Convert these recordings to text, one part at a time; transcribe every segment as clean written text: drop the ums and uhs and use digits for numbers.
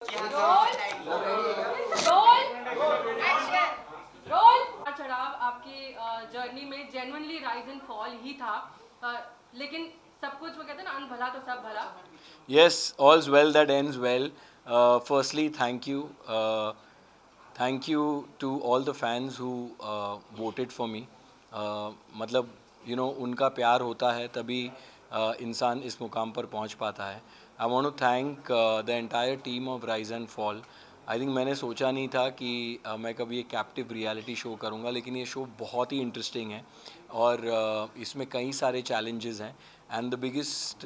Role role role चढ़ाव आपके journey में जेन्युइनली राइज एंड फॉल ही था, लेकिन सब कुछ वो कहते हैं ना, अंत भला तो सब भला. Yes, all's well that ends well. Firstly, thank you to all the fans who voted for me. मतलब उनका प्यार होता है तभी इंसान इस मुकाम पर पहुंच पाता है. I want to thank the entire team of Rise and Fall. I think मैंने सोचा नहीं था कि मैं कभी एक कैप्टिव रियलिटी शो करूंगा, लेकिन ये शो बहुत ही इंटरेस्टिंग है और इसमें कई सारे चैलेंजेस हैं. And the biggest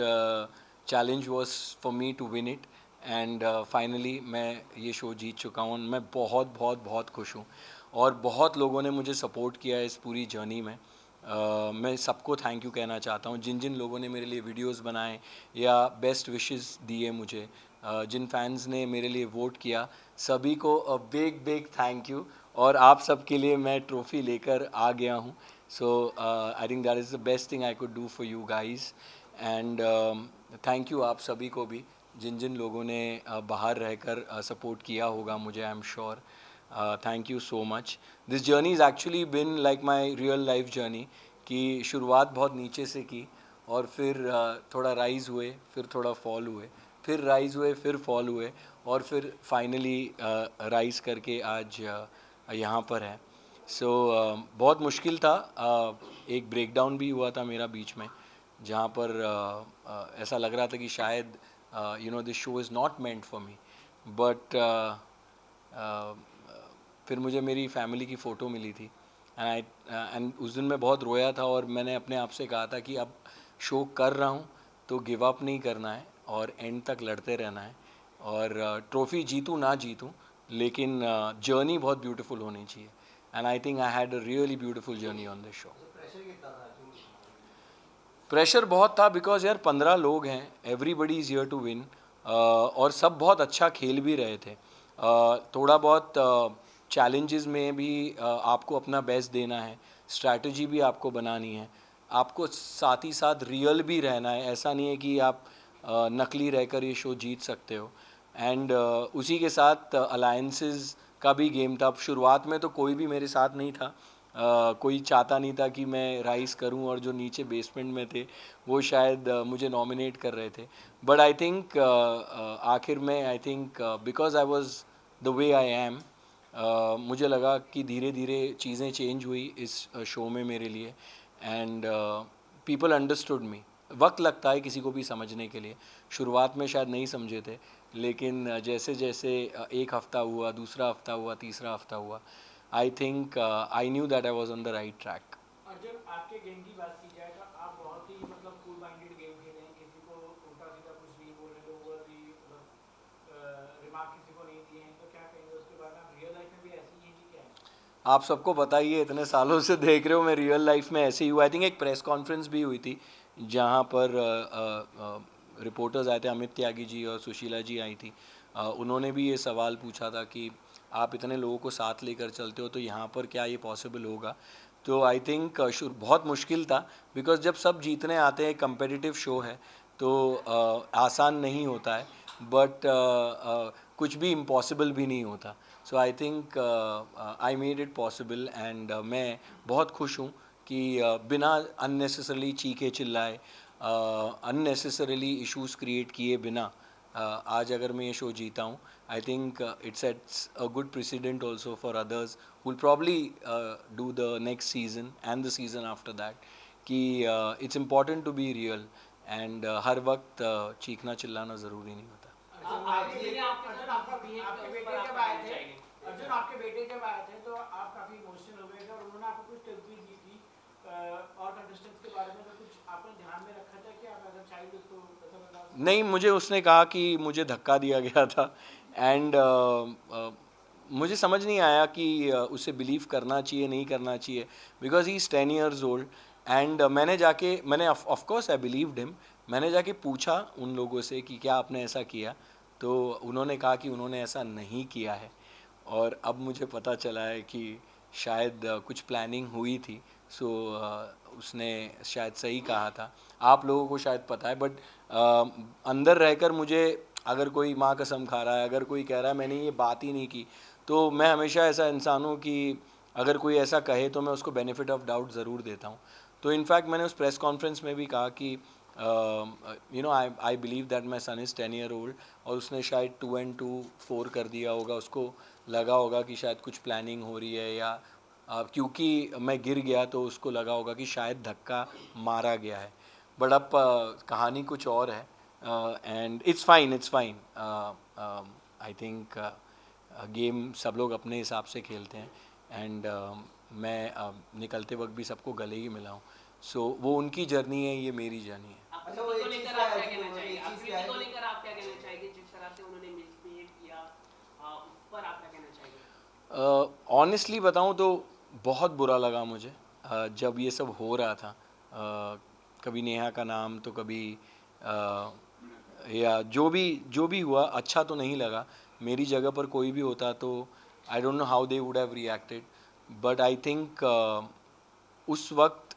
challenge was for me to win it. And finally मैं ये शो जीत चुका हूँ. मैं बहुत बहुत बहुत खुश हूँ और बहुत लोगों ने मुझे सपोर्ट किया है इस पूरी जर्नी में. मैं सबको थैंक यू कहना चाहता हूँ, जिन जिन लोगों ने मेरे लिए वीडियोस बनाए या बेस्ट विशेस दिए मुझे, जिन फैंस ने मेरे लिए वोट किया, सभी को a big big thank you. और आप सबके लिए मैं ट्रॉफ़ी लेकर आ गया हूँ. So I think that is the best thing I could do for you guys. And thank you आप सभी को भी, जिन जिन लोगों ने बाहर रहकर सपोर्ट किया होगा मुझे. आई am sure. Thank you so much. This journey is actually been like my real life journey. कि शुरुआत बहुत नीचे से की और फिर थोड़ा राइज़ हुए, फिर थोड़ा फॉल हुए, फिर राइज़ हुए, फिर फॉल हुए और फिर फाइनली राइज़ करके आज यहाँ पर है. सो बहुत मुश्किल था. एक ब्रेकडाउन भी हुआ था मेरा बीच में, जहाँ पर ऐसा लग रहा था कि शायद this show is not meant for me. But फिर मुझे मेरी फैमिली की फ़ोटो मिली थी एंड उस दिन मैं बहुत रोया था और मैंने अपने आप से कहा था कि अब शो कर रहा हूँ तो गिव अप नहीं करना है और एंड तक लड़ते रहना है. और ट्रॉफ़ी जीतूँ ना जीतूँ, लेकिन जर्नी बहुत ब्यूटीफुल होनी चाहिए. And I think I had a really beautiful journey on this show. Pressure बहुत था बिकॉज यार 15 लोग हैं, everybody is here to win. और सब बहुत अच्छा खेल भी रहे थे. थोड़ा बहुत चैलेंजेस में भी आपको अपना बेस्ट देना है, स्ट्रैटेजी भी आपको बनानी है, आपको साथ ही साथ रियल भी रहना है. ऐसा नहीं है कि आप नकली रहकर ये शो जीत सकते हो. एंड उसी के साथ अलायंसेस का भी गेम था. अब शुरुआत में तो कोई भी मेरे साथ नहीं था. कोई चाहता नहीं था कि मैं राइज़ करूं और जो नीचे बेसमेंट में थे वो शायद मुझे नॉमिनेट कर रहे थे. बट आई थिंक आखिर में I think because I was the way I am, मुझे लगा कि धीरे धीरे चीज़ें चेंज हुई इस शो में मेरे लिए. एंड पीपल अंडरस्टूड मी. वक्त लगता है किसी को भी समझने के लिए. शुरुआत में शायद नहीं समझे थे, लेकिन जैसे जैसे एक हफ़्ता हुआ, दूसरा हफ़्ता हुआ, तीसरा हफ़्ता हुआ, आई think I knew that I was on the right track. और जब आपके गेम की बात की जाए तो आप बहुत ही मतलब कूल माइंडेड गेम खेले हैं, किसी को उल्टा सीधा कुछ नहीं बोले, लोगों की मतलब रिमार्क किसी को नहीं दिए हैं, तो क्या कहेंगे उसके बारे में? आप रियल लाइफ में भी ऐसे ही हैं कि क्या है? आप सबको बताइए, इतने सालों से देख रहे हो, मैं रियल लाइफ में ऐसे ही हुआ. आई थिंक एक प्रेस कॉन्फ्रेंस भी हुई थी जहाँ पर रिपोर्टर्स आए थे, अमित त्यागी जी और सुशीला जी आई थी. उन्होंने भी ये सवाल पूछा था कि आप इतने लोगों को साथ लेकर चलते हो तो यहाँ पर क्या ये पॉसिबल होगा. तो आई थिंक बहुत मुश्किल था बिकॉज जब सब जीतने आते हैं, कंपेटिटिव शो है, तो आसान नहीं होता है. बट कुछ भी इम्पॉसिबल भी नहीं होता. So I think I made it possible. And मैं बहुत खुश हूँ कि बिना अननेसेसरली चीखे चिल्लाए, अननेसेसरली इश्यूज़ क्रिएट किए बिना आज अगर मैं ये शो जीता हूँ, I think it sets a good president also for others who will probably do the next season and the season after that. कि it's important to be real. And हर वक्त चीखना चिल्लाना ज़रूरी नहीं होता. अर्जुन आपके बेटे जब आए थे तो आप काफी इमोशनल हो गए थे और उन्होंने आपको कुछ टिप्स भी दी थी और कंटेस्टेंट्स के बारे में. तो कुछ आपने ध्यान में रखा था कि आप एज अ चाइल्ड उसको ऐसा बता सकते? नहीं, मुझे उसने कहा कि मुझे धक्का दिया गया था. एंड मुझे समझ नहीं आया कि उसे बिलीव करना चाहिए नहीं करना चाहिए, because he is 10 years old. And मैंने of course I believed him. मैंने जाके पूछा उन लोगों से कि क्या आपने ऐसा किया, तो उन्होंने कहा कि उन्होंने ऐसा नहीं किया है. और अब मुझे पता चला है कि शायद कुछ प्लानिंग हुई थी. सो उसने शायद सही कहा था. आप लोगों को शायद पता है, बट अंदर रहकर मुझे अगर कोई माँ कसम खा रहा है, अगर कोई कह रहा है मैंने ये बात ही नहीं की, तो मैं हमेशा ऐसा इंसान हूँ कि अगर कोई ऐसा कहे तो मैं उसको बेनिफिट ऑफ डाउट ज़रूर देता हूँ. तो इनफैक्ट मैंने उस प्रेस कॉन्फ्रेंस में भी कहा कि I believe that my son is 10 year old, और उसने शायद 2 and 2 4 कर दिया होगा. उसको लगा होगा कि शायद कुछ प्लानिंग हो रही है, या क्योंकि मैं गिर गया तो उसको लगा होगा कि शायद धक्का मारा गया है. बट अब कहानी कुछ और है. And it's fine. I think game सब लोग अपने हिसाब से खेलते हैं. एंड मैं निकलते वक्त भी सबको गले ही मिला हूँ. सो वो उनकी जर्नी है, ये मेरी जर्नी है. अच्छा, वो एक चीज क्या है कि उन्होंने एक चीज क्या है कि लेकर आप क्या कहना चाहेंगे, जिस तरह से उन्होंने मिसबिहेव किया, उस पर आप क्या कहना चाहेंगे? ऑनेस्टली बताऊँ तो बहुत बुरा लगा मुझे जब ये सब हो रहा था. कभी नेहा का नाम तो कभी या जो भी हुआ, अच्छा तो नहीं लगा. मेरी जगह पर कोई भी होता तो आई don't know how they would have reacted. But I think उस वक्त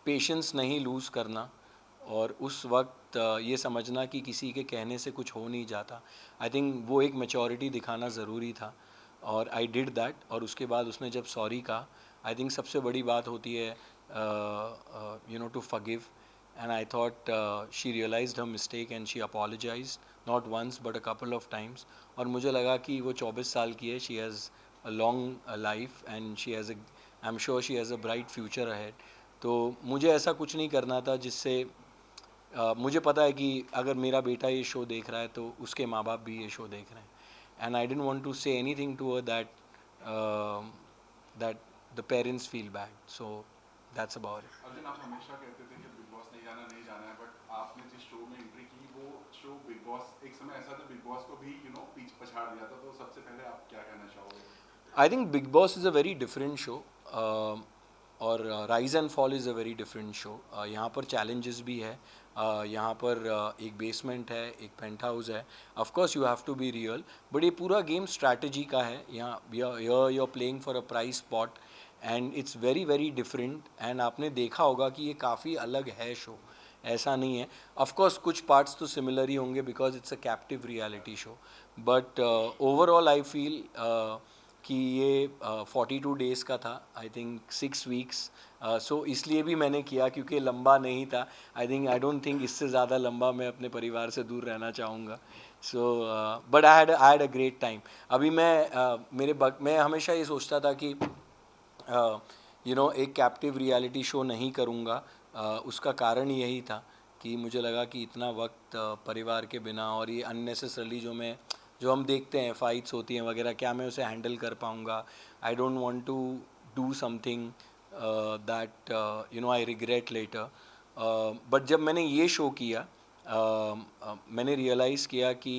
पेशेंस नहीं लूज़ करना, और उस वक्त ये समझना कि किसी के कहने से कुछ हो नहीं जाता. आई थिंक वो एक मैच्योरिटी दिखाना ज़रूरी था, और आई डिड दैट. और उसके बाद उसने जब सॉरी कहा, आई थिंक सबसे बड़ी बात होती है to forgive. And I thought she realised her mistake and she apologised not once but a couple of times. और मुझे लगा कि वो 24 साल की है, she has a long life and she has I am sure she has a bright future ahead. तो मुझे ऐसा कुछ नहीं करना था जिससे मुझे पता है कि अगर मेरा बेटा ये शो देख रहा है तो उसके माँ बाप भी ये शो देख रहे हैं. And I don't want to say anything to her that the parents feel bad. So that's about it. Arjun, आप हमेशा कहते थे कि बिग बॉस नहीं जाना है, बट आपने जिस शो में एंट्री की, वो शो बिग बॉस, एक समय ऐसा था बिग बॉस को भी पीछे पछाड़ दिया था. तो सबसे पहले आप क्या कहना चाहोगे? I think Bigg Boss is a very different show, और Rise and Fall is a very different show. यहाँ पर चैलेंजेस भी है. यहाँ पर एक बेसमेंट है, एक पेंट हाउस है. Of course you have to be real, but ये पूरा गेम स्ट्रैटेजी का है. यहाँ you are playing for a prize spot, and it's very very different. And आपने देखा होगा कि ये काफ़ी अलग है शो, ऐसा नहीं है. ऑफ कोर्स कुछ पार्ट्स तो सिमिलर ही होंगे because it's a captive reality show. But overall I feel कि ये 42 डेज़ का था. I think 6 weeks. सो इसलिए भी मैंने किया क्योंकि लंबा नहीं था. आई डोंट थिंक इससे ज़्यादा लंबा मैं अपने परिवार से दूर रहना चाहूँगा. So but I had a great time. अभी मैं हमेशा ये सोचता था कि एक कैप्टिव रियलिटी शो नहीं करूँगा. उसका कारण यही था कि मुझे लगा कि इतना वक्त परिवार के बिना, और ये अननेसेसरली जो हम देखते हैं फाइट्स होती हैं वगैरह, क्या मैं उसे हैंडल कर पाऊँगा. I don't want to do something that I regret later. But जब मैंने ये शो किया, मैंने रियलाइज़ किया कि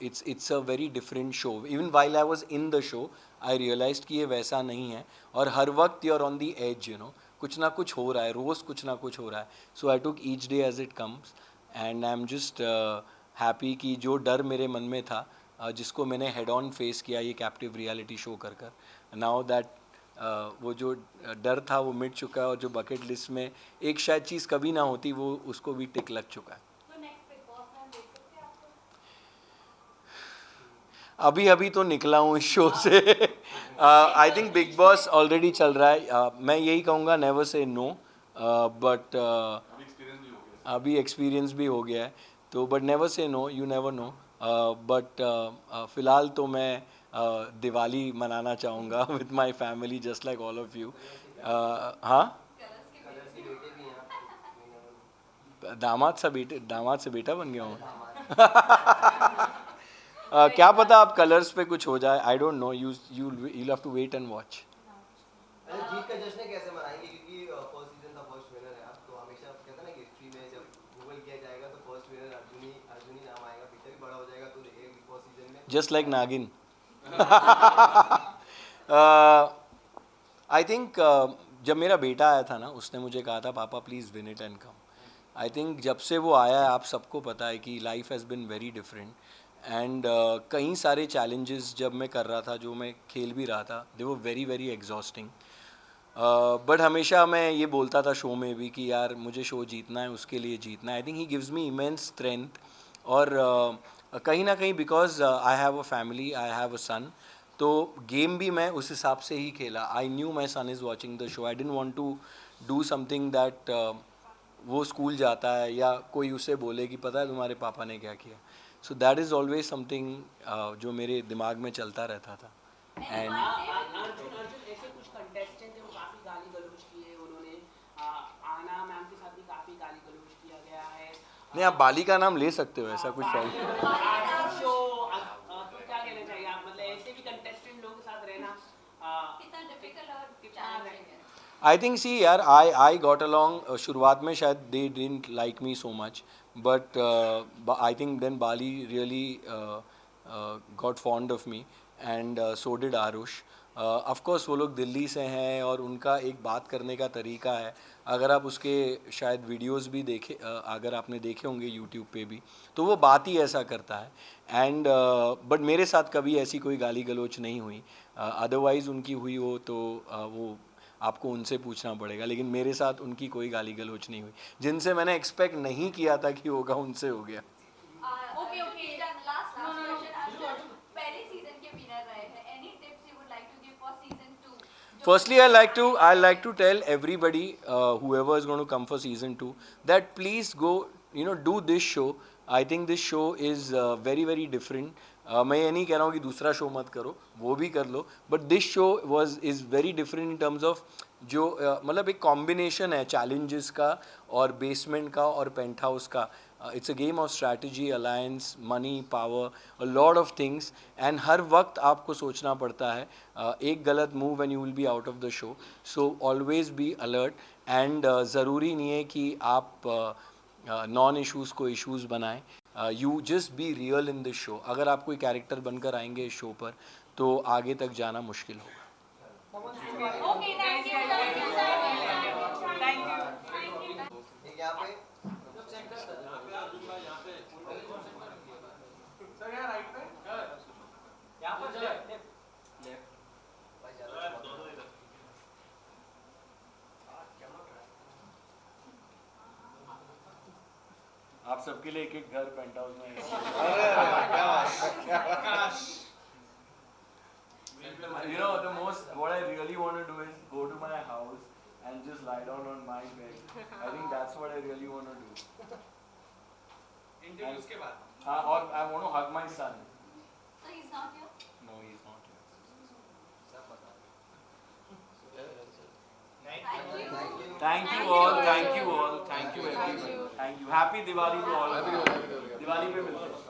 it's a very different show. Even while I was in the show, I realized कि ये वैसा नहीं है, और हर वक्त you're on the edge, कुछ ना कुछ हो रहा है, रोज़ कुछ ना कुछ हो रहा है. So I took each day as it comes, and I'm just happy कि जो डर मेरे मन में था, जिसको मैंने हेड ऑन फेस किया ये कैप्टिव रियलिटी शो कर. नाउ दैट वो जो डर था वो मिट चुका है, और जो बकेट लिस्ट में एक शायद चीज़ कभी ना होती, वो उसको भी टिक लग चुका है. अभी तो निकला हूँ इस शो से. आई थिंक बिग बॉस ऑलरेडी चल रहा है. मैं यही कहूँगा, नेवर से नो. बट अभी एक्सपीरियंस भी हो गया है, तो but never say no, you never know. But फ़िलहाल तो मैं दिवाली मनाना चाहूँगा with my family, just like all of you. हाँ, दामाद से बेटा बन गया हूँ. क्या पता आप कलर्स पे कुछ हो जाए. I don't know. You have to wait and watch. अरे जीत का जश्न कैसे मनाएंगे, क्योंकि फर्स्ट सीजन का फर्स्ट विनर है आप, तो हमेशा कहते हैं ना कि हिस्ट्री में जब गूगल किया जाएगा तो फर्स्ट विनर अर्जुन ही नाम आएगा. पिक्चर भी बड़ा हो जाएगा तो देखेगा फर्स्ट सीजन में. जस्ट लाइक नागिन. आई थिंक जब मेरा बेटा आया था ना, उसने मुझे कहा था पापा please win it and come. I think जब से वो आया है, आप सबको पता है कि life has been very different. And कई सारे चैलेंजेस जब मैं कर रहा था, जो मैं खेल भी रहा था, दे वो वेरी वेरी एग्जॉस्टिंग. बट हमेशा मैं ये बोलता था शो में भी कि यार मुझे शो जीतना है, उसके लिए जीतना है. I think he gives me immense strength. और कहीं ना कहीं because I have a family, I have a son, तो गेम भी मैं उस हिसाब से ही खेला. I knew my son is watching the show. I don't want to do something that वो स्कूल जाता है या कोई उसे बोले कि पता है तुम्हारे पापा ने क्या किया. So that is always something जो मेरे दिमाग में चलता रहता था. एंड अर्जुन ऐसे कुछ कंटेस्टेंट हैं वो काफी गाली गलौज किए उन्होंने. आना मैम के साथ भी काफी गाली गलौज किया गया है. नहीं, आप बाली का नाम ले सकते हो, ऐसा कुछ प्रॉब्लम. शो तो क्या कहना चाहिए आप, मतलब ऐसे भी कंटेस्टेंट लोगों के साथ रहना कितना डिफिकल्ट और चैलेंजिंग है. आई थिंक सी यार, आई गॉट अलॉन्ग. शुरुआत में शायद they didn't like me so much, but I think then Bali really got fond of me and so did Aarush. Of course वो लोग दिल्ली से हैं और उनका एक बात करने का तरीका है. अगर आप उसके शायद वीडियोस भी देखे, अगर आपने देखे होंगे यूट्यूब पे भी, तो वो बात ही ऐसा करता है. एंड बट मेरे साथ कभी ऐसी कोई गाली गलौच नहीं हुई. अदरवाइज़ उनकी हुई हो तो वो आपको उनसे पूछना पड़ेगा, लेकिन मेरे साथ उनकी कोई गाली गलौच नहीं हुई. जिनसे मैंने एक्सपेक्ट नहीं किया था कि होगा, उनसे हो गया. Okay last question. पहले सीजन के विनर रहे हैं. Any tips you would like to give for season 2? Firstly, I like to tell everybody, whoever is going to come for season 2, that please go, do this show. I think this show is very very different. मैं ये नहीं कह रहा हूँ कि दूसरा show मत करो, वो भी कर लो, but this show is very different in terms of जो मतलब एक कॉम्बिनेशन है चैलेंजेस का और बेसमेंट का और पेंट हाउस का. It's a game of strategy, alliance, money, power, a lot of things. And हर वक्त आपको सोचना पड़ता है. एक गलत move and you will be out of the show. So always be alert. And ज़रूरी नहीं है कि आप नॉन इश्यूज़ को इश्यूज़ बनाएं. You just be real in this show. अगर आप कोई कैरेक्टर बनकर आएंगे इस शो पर तो आगे तक जाना मुश्किल होगा. Okay, thank you. एक यहाँ पे सर यहाँ राइट पे यहाँ पर भाई ज़्यादा आप सबके लिए एक एक घर पेंट हाउस में. what I really want to do is go to my house and just lie down on my bed. I think that's what I really want to do. Interviews के बाद. हाँ, और I want to hug my son. So he's not here? No, he's not here. Thank you. Thank you all. Thank you all. Thank you everyone. Thank you. Happy Diwali to all. Diwali पे मिलते हैं.